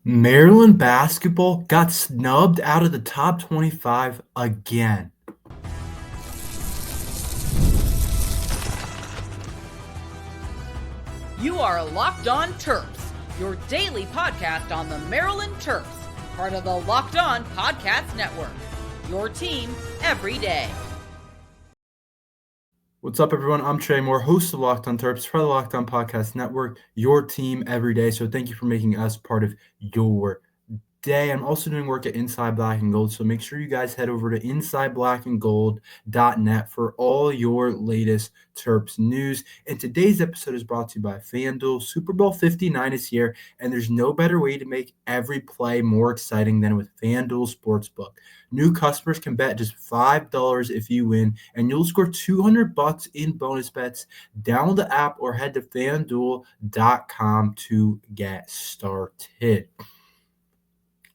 Maryland basketball got snubbed out of the top 25 again. You are Locked On Terps, your daily podcast on the Maryland Terps, part of the Locked On Podcast Network. Your team every day. What's up, everyone? I'm Trey Moore, host of Locked On Terps for the Locked On Podcast Network, your team every day. So thank you for making us part of your day. I'm also doing work at Inside Black and Gold, so make sure you guys head over to insideblackandgold.net for all your latest Terps news. And today's episode is brought to you by FanDuel. Super Bowl 59 is here, and there's no better way to make every play more exciting than with FanDuel Sportsbook. New customers can bet just $5 if you win, and you'll score $200 in bonus bets. Download the app or head to FanDuel.com to get started.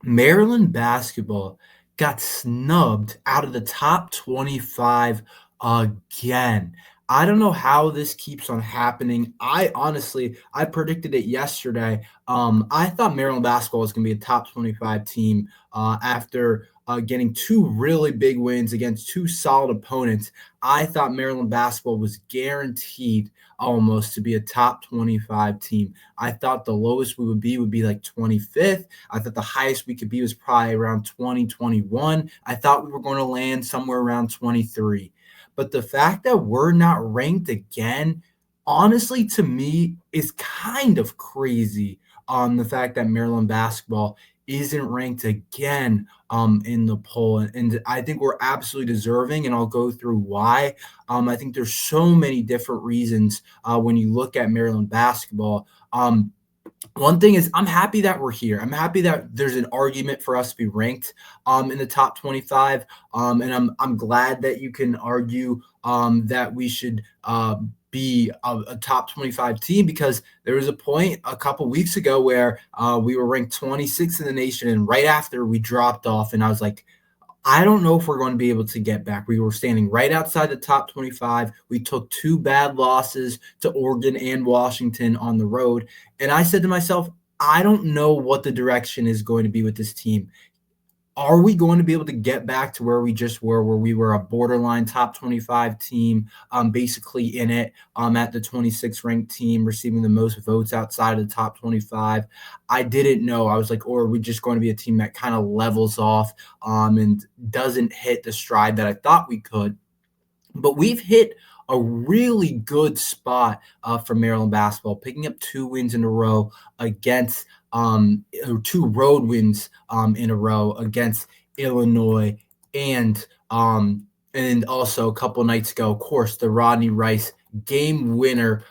Maryland basketball got snubbed out of the top 25 again. I don't know how this keeps on happening. I predicted it yesterday. I thought Maryland basketball was going to be a top 25 team after getting two really big wins against two solid opponents. I thought Maryland basketball was guaranteed almost to be a top 25 team. I thought the lowest we would be like 25th. I thought the highest we could be was probably around 2021. I thought we were going to land somewhere around 23. But the fact that we're not ranked again, honestly, to me, is kind of crazy. The fact that Maryland basketball isn't ranked again in the poll. And I think we're absolutely deserving, and I'll go through why. I think there's so many different reasons when you look at Maryland basketball. One thing is I'm happy that we're here. I'm happy that there's an argument for us to be ranked in the top 25. And I'm glad that you can argue that we should be a top 25 team, because there was a point a couple weeks ago where we were ranked 26th in the nation, and right after we dropped off, and I was like, I don't know if we're going to be able to get back. We were standing right outside the top 25. We took two bad losses to Oregon and Washington on the road. And I said to myself, I don't know what the direction is going to be with this team. Are we going to be able to get back to where we just were, where we were a borderline top 25 team, basically in it, at the 26th ranked team, receiving the most votes outside of the top 25? I didn't know. I was like, or are we just going to be a team that kind of levels off and doesn't hit the stride that I thought we could? But we've hit a really good spot for Maryland basketball, picking up two wins in a row against two road wins in a row against Illinois, and also a couple nights ago, of course, the Rodney Rice game winner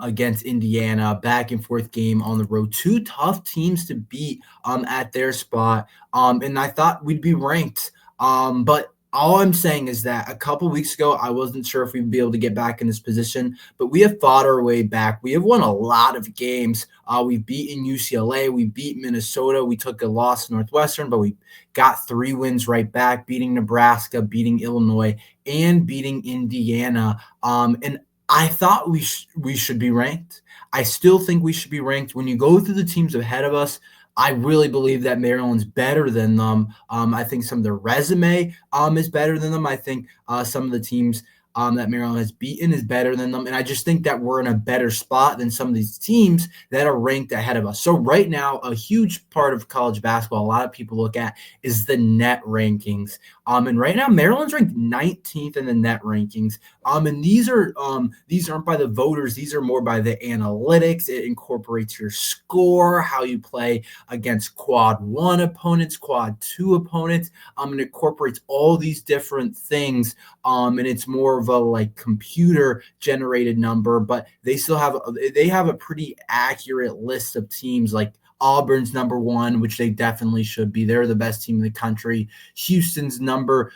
against Indiana, back and forth game on the road. Two tough teams to beat at their spot, and I thought we'd be ranked, but all I'm saying is that a couple weeks ago, I wasn't sure if we'd be able to get back in this position, but we have fought our way back. We have won a lot of games. We've beaten UCLA. We beat Minnesota. We took a loss to Northwestern, but we got three wins right back, beating Nebraska, beating Illinois, and beating Indiana. And I thought we should be ranked. I still think we should be ranked. When you go through the teams ahead of us, I really believe that Maryland's better than them. I think some of their resume is better than them. I think some of the teams that Maryland has beaten is better than them. And I just think that we're in a better spot than some of these teams that are ranked ahead of us. So right now, a huge part of college basketball, a lot of people look at, is the net rankings. And right now, Maryland's ranked 19th in the net rankings. And these aren't by the voters. These are more by the analytics. It incorporates your score, how you play against quad 1 opponents, quad 2 opponents. And it incorporates all these different things. And it's more of a like computer generated number, but they have a pretty accurate list of teams. Like Auburn's number 1, which they definitely should be. They're the best team in the country. Houston's number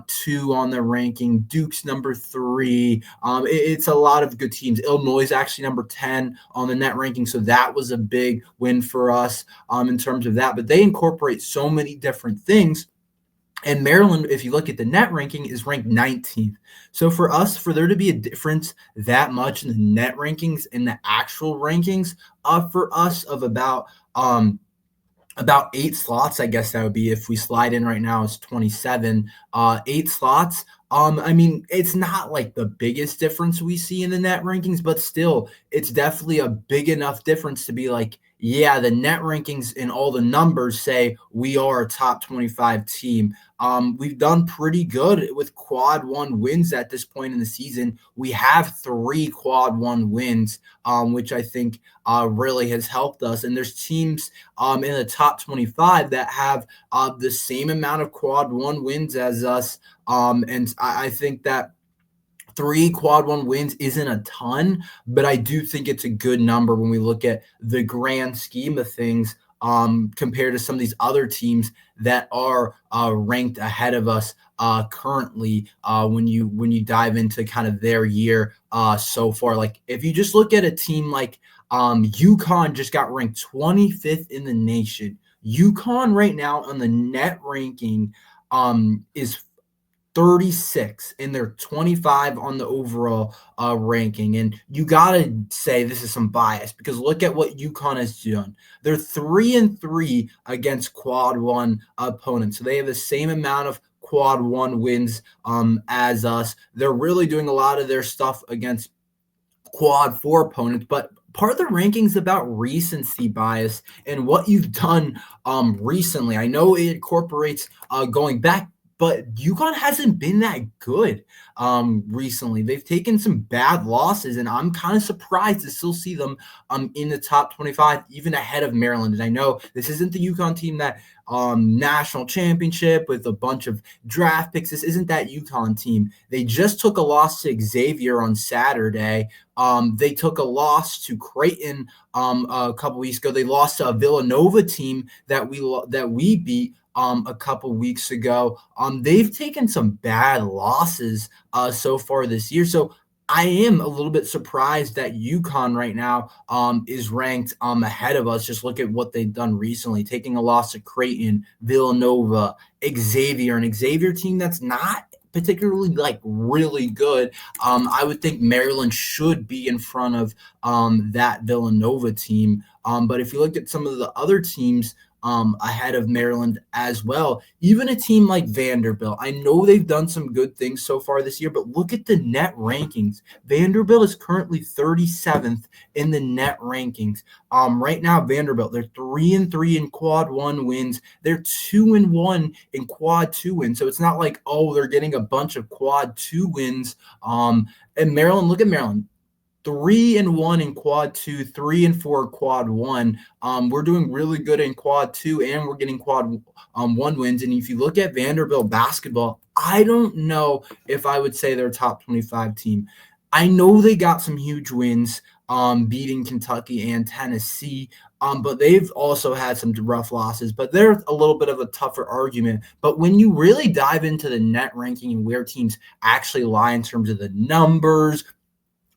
2 on their ranking. Duke's number 3. It's a lot of good teams. Illinois is actually number 10 on the net ranking, so that was a big win for us in terms of that. But they incorporate so many different things. And Maryland, if you look at the net ranking, is ranked 19th. So for there to be a difference that much in the net rankings and the actual rankings for us of about about 8 slots, I guess that would be if we slide in right now is 27, 8 slots. I mean, it's not like the biggest difference we see in the net rankings, but still, it's definitely a big enough difference to be like, yeah, the net rankings and all the numbers say we are a top 25 team. We've done pretty good with quad one wins at this point in the season. We have 3 quad one wins, which I think really has helped us. And there's teams in the top 25 that have the same amount of quad one wins as us. And I think that 3 quad one wins isn't a ton, but I do think it's a good number when we look at the grand scheme of things compared to some of these other teams that are ranked ahead of us currently when you dive into kind of their year so far. Like if you just look at a team like UConn just got ranked 25th in the nation. UConn right now on the net ranking is 36 and they're 25 on the overall ranking. And you got to say this is some bias because look at what UConn has done. They're 3-3 against quad one opponents. So they have the same amount of quad one wins as us. They're really doing a lot of their stuff against quad four opponents, but part of the rankings about recency bias and what you've done recently. I know it incorporates going back, but UConn hasn't been that good recently. They've taken some bad losses, and I'm kind of surprised to still see them in the top 25, even ahead of Maryland. And I know this isn't the UConn team that national championship with a bunch of draft picks. This isn't that UConn team. They just took a loss to Xavier on Saturday. They took a loss to Creighton a couple weeks ago. They lost to a Villanova team that we beat a couple weeks ago. They've taken some bad losses so far this year. So I am a little bit surprised that UConn right now is ranked ahead of us. Just look at what they've done recently, taking a loss to Creighton, Villanova, Xavier, an Xavier team that's not particularly like really good. I would think Maryland should be in front of that Villanova team. But if you look at some of the other teams ahead of Maryland as well. Even a team like Vanderbilt, I know they've done some good things so far this year, but look at the net rankings. Vanderbilt is currently 37th in the net rankings. Right now, Vanderbilt, they're 3-3 in quad one wins. They're 2-1 in quad two wins. So it's not like, oh, they're getting a bunch of quad two wins. And Maryland, look at Maryland. 3-1 in quad two, 3-4 quad one. We're doing really good in quad two, and we're getting quad one wins. And if you look at Vanderbilt basketball, I don't know if I would say they're a top 25 team. I know they got some huge wins, beating Kentucky and Tennessee, but they've also had some rough losses. But they're a little bit of a tougher argument. But when you really dive into the net ranking and where teams actually lie in terms of the numbers,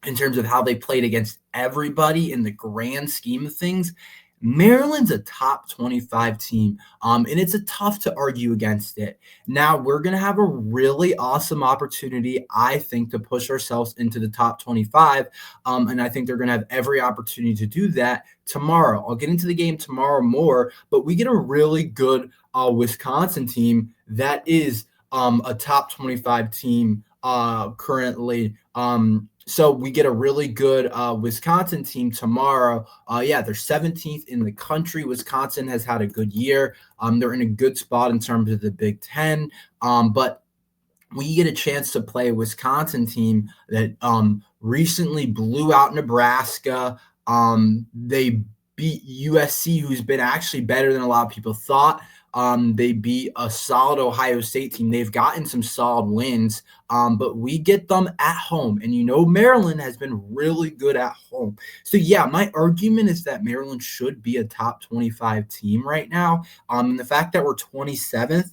in terms of how they played against everybody in the grand scheme of things, Maryland's a top 25 team, and it's tough to argue against it. Now, we're going to have a really awesome opportunity, I think, to push ourselves into the top 25, and I think they're going to have every opportunity to do that tomorrow. I'll get into the game tomorrow more, but we get a really good Wisconsin team that is a top 25 team currently. So we get a really good Wisconsin team tomorrow. They're 17th in the country. Wisconsin has had a good year. They're in a good spot in terms of the Big Ten. But we get a chance to play a Wisconsin team that recently blew out Nebraska. They beat USC, who's been actually better than a lot of people thought. They beat a solid Ohio State team. They've gotten some solid wins, but we get them at home. And Maryland has been really good at home. So, yeah, my argument is that Maryland should be a top 25 team right now. And the fact that we're 27th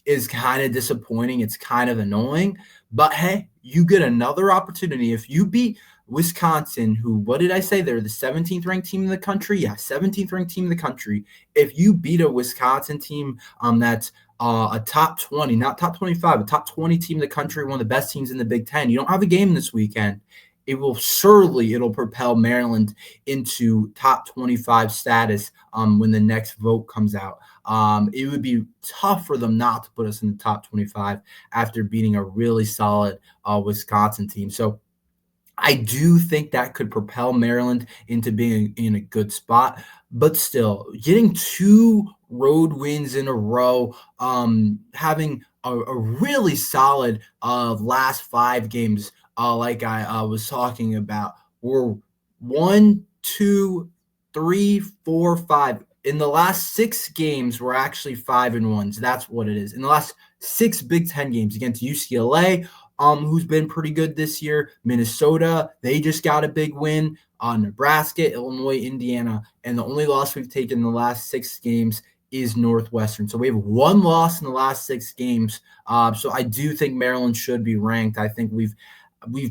is kind of disappointing. It's kind of annoying. But, hey, you get another opportunity. If you beat Wisconsin, who, what did I say? They're the 17th ranked team in the country. Yeah, 17th ranked team in the country. If you beat a Wisconsin team that's a top 20, not top 25, a top 20 team in the country, one of the best teams in the Big Ten, you don't have a game this weekend. it'll propel Maryland into top 25 status when the next vote comes out. It would be tough for them not to put us in the top 25 after beating a really solid Wisconsin team. So I do think that could propel Maryland into being in a good spot, but still, getting two road wins in a row, having a really solid last 5 games, like I was talking about, were 1, 2, 3, 4, 5. In the last 6 games, we're actually 5-1. So that's what it is. In the last 6 Big Ten games against UCLA, who's been pretty good this year. Minnesota, they just got a big win. Nebraska, Illinois, Indiana, and the only loss we've taken in the last 6 games is Northwestern. So we have one loss in the last 6 games. So I do think Maryland should be ranked. I think we've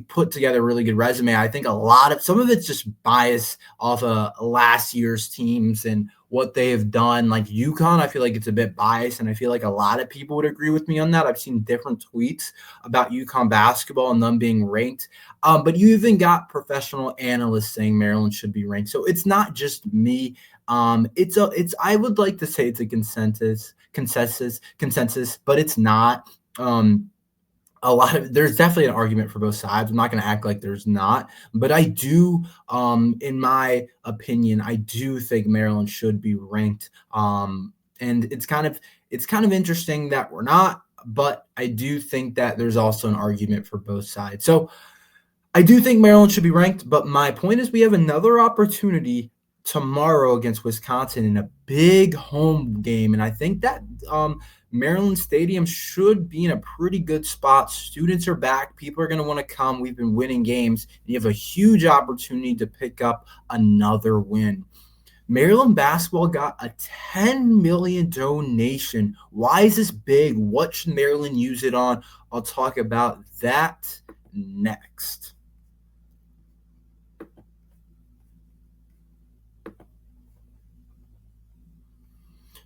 put together a really good resume. I think some of it's just bias off of last year's teams and what they have done. Like UConn, I feel like it's a bit biased, and I feel like a lot of people would agree with me on that. I've seen different tweets about UConn basketball and them being ranked. But you even got professional analysts saying Maryland should be ranked. So it's not just me. I would like to say it's a consensus, but it's not. There's definitely an argument for both sides. I'm not going to act like there's not, but I do, in my opinion, I do think Maryland should be ranked. And it's kind of interesting that we're not, but I do think that there's also an argument for both sides. So I do think Maryland should be ranked, but my point is we have another opportunity tomorrow against Wisconsin in a big home game, and I think that Maryland Stadium should be in a pretty good spot. Students are back. People are going to want to come. We've been winning games, and you have a huge opportunity to pick up another win. Maryland basketball got a $10 million donation. Why is this big? What should Maryland use it on? I'll talk about that next.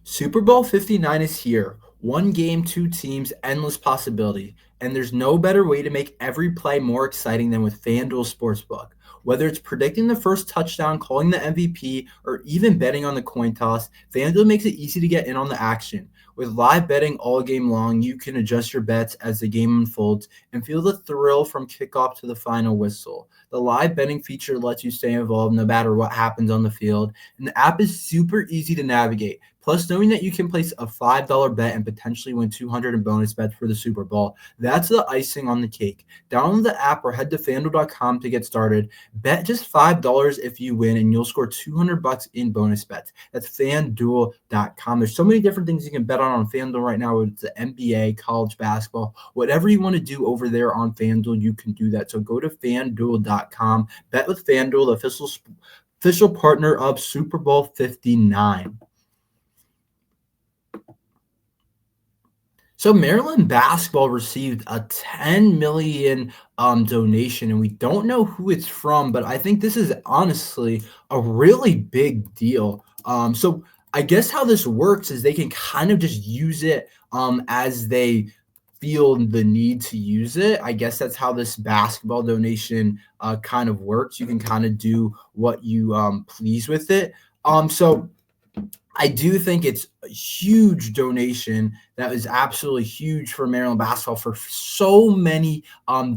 Super Bowl 59 is here. One game, 2 teams, endless possibility. And there's no better way to make every play more exciting than with FanDuel Sportsbook. Whether it's predicting the first touchdown, calling the MVP, or even betting on the coin toss, FanDuel makes it easy to get in on the action. With live betting all game long, you can adjust your bets as the game unfolds and feel the thrill from kickoff to the final whistle. The live betting feature lets you stay involved no matter what happens on the field, and the app is super easy to navigate. Plus, knowing that you can place a $5 bet and potentially win $200 in bonus bets for the Super Bowl, that's the icing on the cake. Download the app or head to FanDuel.com to get started. Bet just $5 if you win, and you'll score $200 in bonus bets. That's FanDuel.com. There's so many different things you can bet on FanDuel right now. It's the NBA, college basketball, whatever you want to do over there on FanDuel, you can do that. So go to FanDuel.com. Bet with FanDuel, the official partner of Super Bowl 59. So Maryland basketball received a $10 million donation, and we don't know who it's from, but I think this is honestly a really big deal. So I guess how this works is they can kind of just use it as they feel the need to use it. I guess that's how this basketball donation kind of works. You can kind of do what you please with it. So I do think it's a huge donation that is absolutely huge for Maryland basketball for so many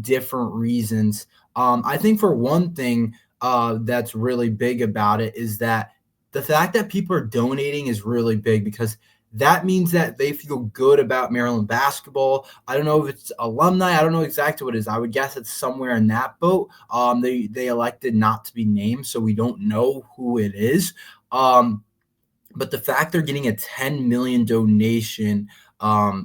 different reasons. I think for one thing that's really big about it is that the fact that people are donating is really big, because that means that they feel good about Maryland basketball. I don't know if it's alumni. I don't know exactly what it is. I would guess it's somewhere in that boat. They elected not to be named, so we don't know who it is. But the fact they're getting a $10 million donation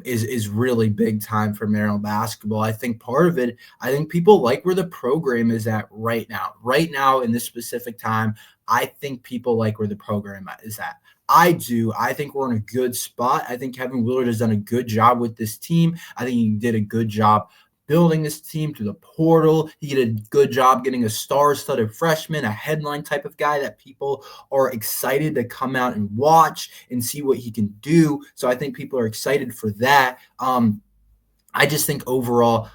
is really big time for Maryland basketball. I think part of it, I think people like where the program is at right now. Right now, in this specific time, I think people like where the program is at. I do. I think we're in a good spot. I think Kevin Willard has done a good job with this team. I think he did a good job building this team through the portal. He did a good job getting a star-studded freshman, a headline type of guy that people are excited to come out and watch and see what he can do. So I think people are excited for that. I just think overall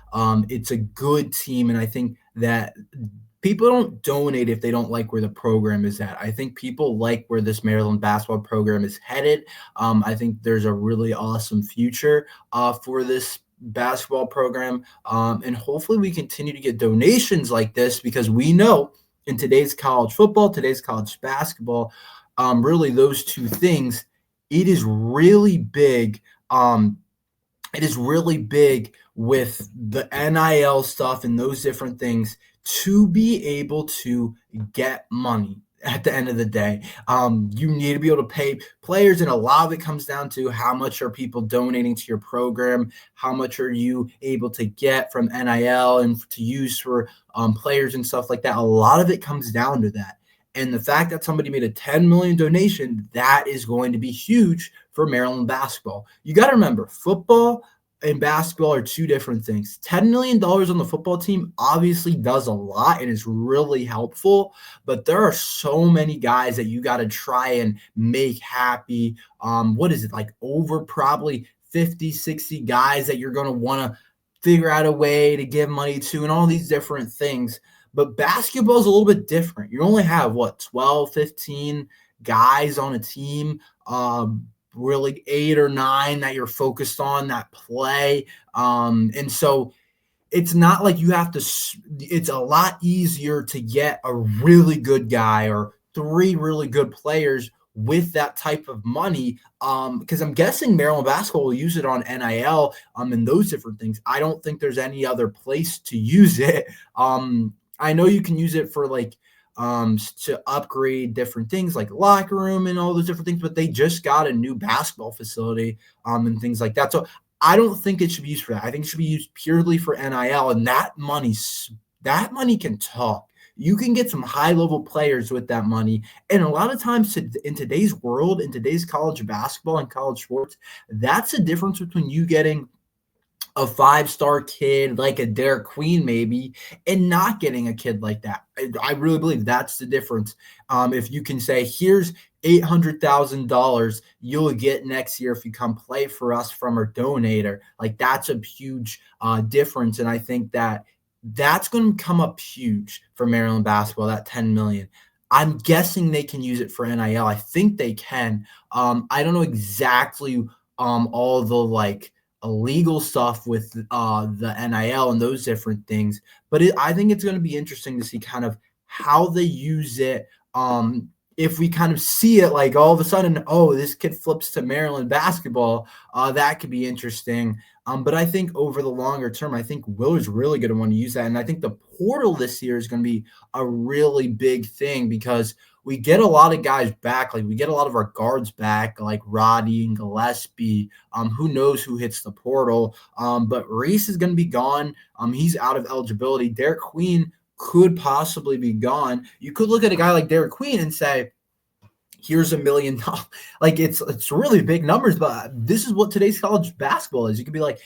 it's a good team, and I think that people don't donate if they don't like where the program is at. I think people like where this Maryland basketball program is headed. I think there's a really awesome future for this basketball program. And hopefully we continue to get donations like this, because we know in today's college football, today's college basketball, really those two things, it is really big. It is really big with the NIL stuff and those different things to be able to get money at the end of the day. You need to be able to pay players, and a lot of it comes down to how much are people donating to your program, how much are you able to get from NIL and to use for players and stuff like that. A lot of it comes down to that. And the fact that somebody made a $10 million donation, that is going to be huge for Maryland basketball. You got to remember, football and basketball are two different things. $10 million on the football team obviously does a lot and is really helpful, but there are so many guys that you got to try and make happy. What is it, like over probably 50, 60 guys that you're going to want to figure out a way to give money to and all these different things. But basketball is a little bit different. You only have, 12, 15 guys on a team, really 8 or 9 that you're focused on that play. And so it's not like you have to – it's a lot easier to get a really good guy or 3 really good players with that type of money, because I'm guessing Maryland basketball will use it on NIL and those different things. I don't think there's any other place to use it. I know you can use it for to upgrade different things like locker room and all those different things, but they just got a new basketball facility and things like that. So I don't think it should be used for that. I think it should be used purely for NIL, and that money can talk. You can get some high-level players with that money. And a lot of times in today's world, in today's college basketball and college sports, that's the difference between you getting a 5-star kid like a Derek Queen maybe and not getting a kid like that. I really believe that's the difference. If you can say, here's $800,000 you'll get next year if you come play for us from our donator, like that's a huge difference. And I think that's going to come up huge for Maryland basketball, that $10 million. I'm guessing they can use it for NIL. I think they can. I don't know exactly all the illegal stuff with the NIL and those different things, but I think it's going to be interesting to see kind of how they use it. If we kind of see it like all of a sudden, oh, this kid flips to Maryland basketball, that could be interesting. But I think over the longer term, I think Willard's really going to want to use that. And I think the portal this year is going to be a really big thing because we get a lot of guys back. Like we get a lot of our guards back, like Roddy and Gillespie. Who knows who hits the portal? But Reese is going to be gone. He's out of eligibility. Derek Queen could possibly be gone. You could look at a guy like Derek Queen and say, here's $1 million. Like it's really big numbers, but this is what today's college basketball is. You could be like,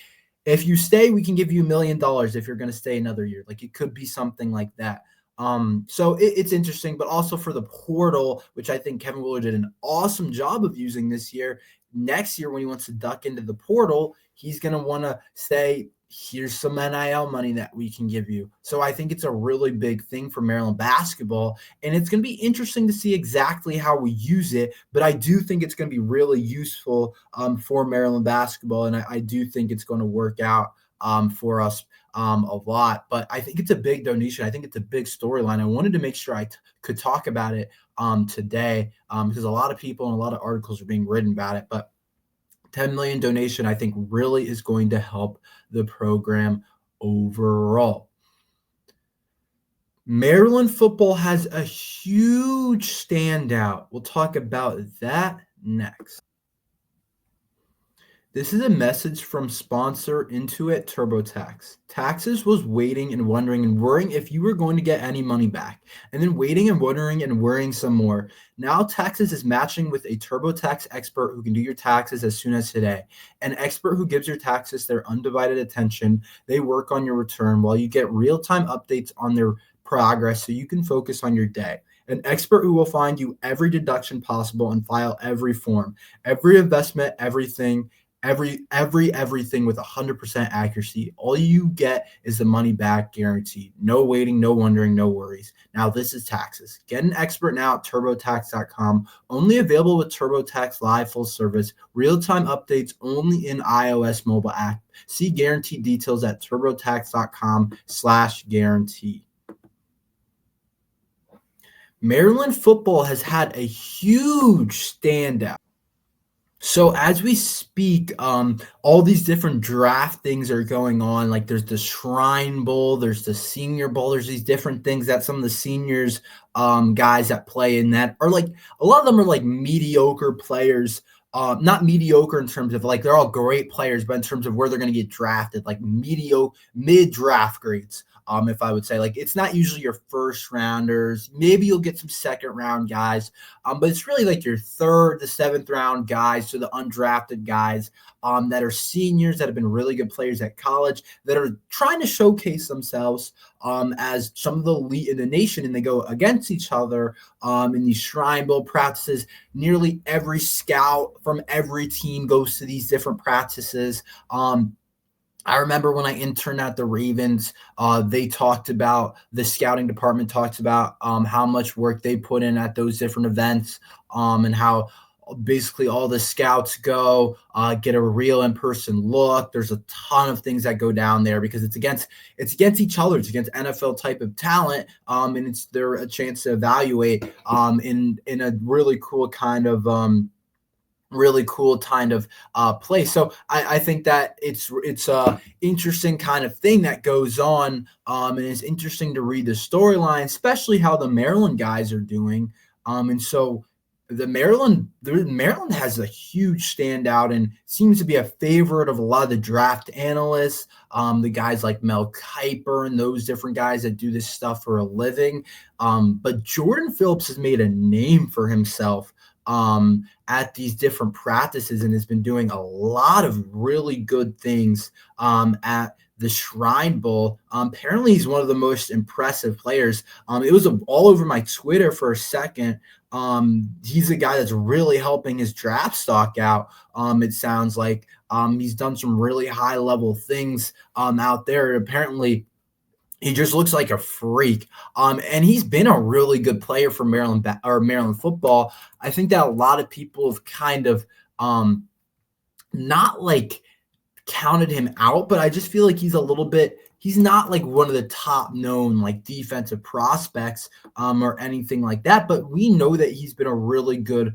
if you stay, we can give you $1 million if you're going to stay another year. Like it could be something like that. So it's interesting, but also for the portal, which I think Kevin Willard did an awesome job of using this year. Next year, when he wants to duck into the portal, he's going to want to say, here's some NIL money that we can give you. So I think it's a really big thing for Maryland basketball, and it's going to be interesting to see exactly how we use it, but I do think it's going to be really useful for Maryland basketball, and I do think it's going to work out for us a lot. But I think it's a big donation. I think it's a big storyline. I wanted to make sure I could talk about it today because a lot of people and a lot of articles are being written about it, but 10 million donation, I think really is going to help the program overall. Maryland football has a huge standout. We'll talk about that next. This is a message from sponsor Intuit TurboTax. Taxes was waiting and wondering and worrying if you were going to get any money back, and then waiting and wondering and worrying some more. Now Taxes is matching with a TurboTax expert who can do your taxes as soon as today. An expert who gives your taxes their undivided attention. They work on your return while you get real-time updates on their progress so you can focus on your day. An expert who will find you every deduction possible and file every form, every investment, everything, everything with 100% accuracy. All you get is the money back guarantee. No waiting, no wondering, no worries. Now this is taxes. Get an expert now at TurboTax.com. Only available with TurboTax Live Full Service. Real-time updates only in iOS mobile app. See guarantee details at TurboTax.com/guarantee. Maryland football has had a huge standout. So as we speak, all these different draft things are going on. Like there's the Shrine Bowl, there's the Senior Bowl, there's these different things that some of the seniors, guys that play in that are like a lot of them are like mediocre players. Not mediocre in terms of like they're all great players, but in terms of where they're going to get drafted, like mediocre mid draft grades. If I would say like it's not usually your first rounders, maybe you'll get some second round guys, but it's really like your third to seventh round guys, so the undrafted guys that are seniors that have been really good players at college that are trying to showcase themselves as some of the elite in the nation, and they go against each other in these Shrine Bowl practices. Nearly every scout from every team goes to these different practices. I remember when I interned at the Ravens, they talked about the scouting department talks about how much work they put in at those different events, and how basically all the scouts go get a real in-person look. There's a ton of things that go down there because it's against each other. It's against NFL type of talent, and it's their a chance to evaluate in a really cool kind of place. So I think that it's a interesting kind of thing that goes on, and it's interesting to read the storyline, especially how the Maryland guys are doing. And so Maryland has a huge standout and seems to be a favorite of a lot of the draft analysts, the guys like Mel Kiper and those different guys that do this stuff for a living. But Jordan Phillips has made a name for himself at these different practices and has been doing a lot of really good things at the Shrine Bowl. Apparently, he's one of the most impressive players. It was all over my Twitter for a second. He's a guy that's really helping his draft stock out. It sounds like he's done some really high-level things out there. Apparently, he just looks like a freak. And he's been a really good player for Maryland football. I think that a lot of people have kind of not like counted him out, but I just feel like he's not like one of the top known like defensive prospects or anything like that. But we know that he's been a really good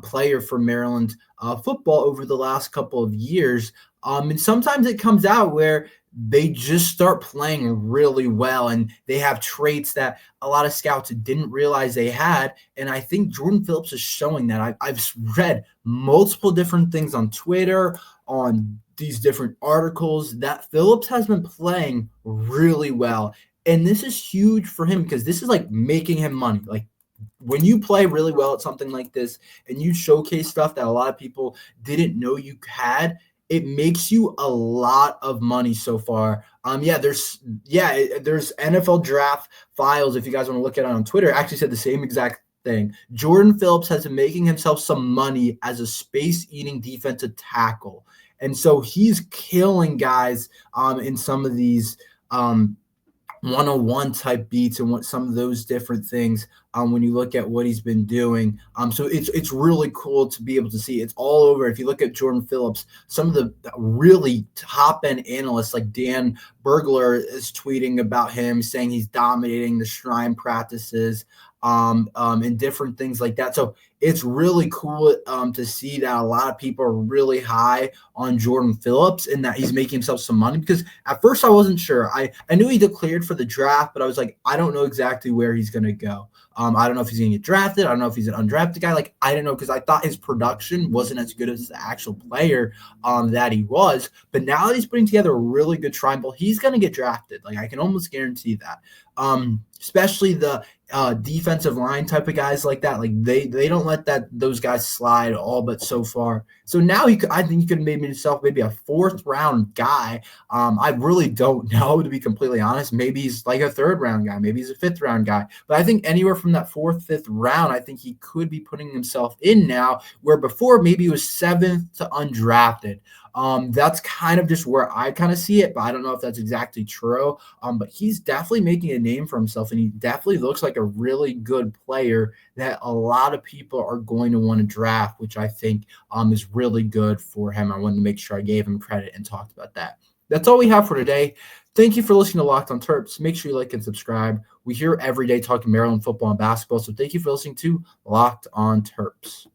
player for Maryland football over the last couple of years. And sometimes it comes out where they just start playing really well and they have traits that a lot of scouts didn't realize they had. And I think Jordan Phillips is showing that. I've read multiple different things on Twitter, on these different articles, that Phillips has been playing really well. And this is huge for him because this is like making him money. Like when you play really well at something like this and you showcase stuff that a lot of people didn't know you had, it makes you a lot of money so far. There's NFL draft files. If you guys want to look at it on Twitter, actually said the same exact thing. Jordan Phillips has been making himself some money as a space-eating defensive tackle. And so he's killing guys in some of these one-on-one type beats and what some of those different things when you look at what he's been doing. So it's really cool to be able to see. It's all over. If you look at Jordan Phillips, some of the really top-end analysts like Dan Bergler is tweeting about him, saying he's dominating the Shrine practices and different things like that. So it's really cool to see that a lot of people are really high on Jordan Phillips and that he's making himself some money, because at first I wasn't sure. I knew he declared for the draft, but I was like, I don't know exactly where he's going to go. I don't know if he's going to get drafted. I don't know if he's an undrafted guy. Like, I didn't know, because I thought his production wasn't as good as the actual player that he was. But now that he's putting together a really good Shrine Bowl, he's going to get drafted. Like, I can almost guarantee that. Especially the defensive line type of guys like that. Like they don't let those guys slide all but so far. So now I think he could have made himself maybe a 4th round guy. I really don't know, to be completely honest. Maybe he's like a 3rd round guy. Maybe he's a 5th round guy. But I think anywhere from that 4th, 5th round, I think he could be putting himself in now, where before maybe he was 7th to undrafted. That's kind of just where I kind of see it, but I don't know if that's exactly true. But he's definitely making a name for himself, and he definitely looks like a really good player that a lot of people are going to want to draft, which I think is really good for him. I wanted to make sure I gave him credit and talked about that. That's all we have for today. Thank you for listening to Locked on Terps. Make sure you like and subscribe. We here every day talking Maryland football and basketball, so thank you for listening to Locked on Terps.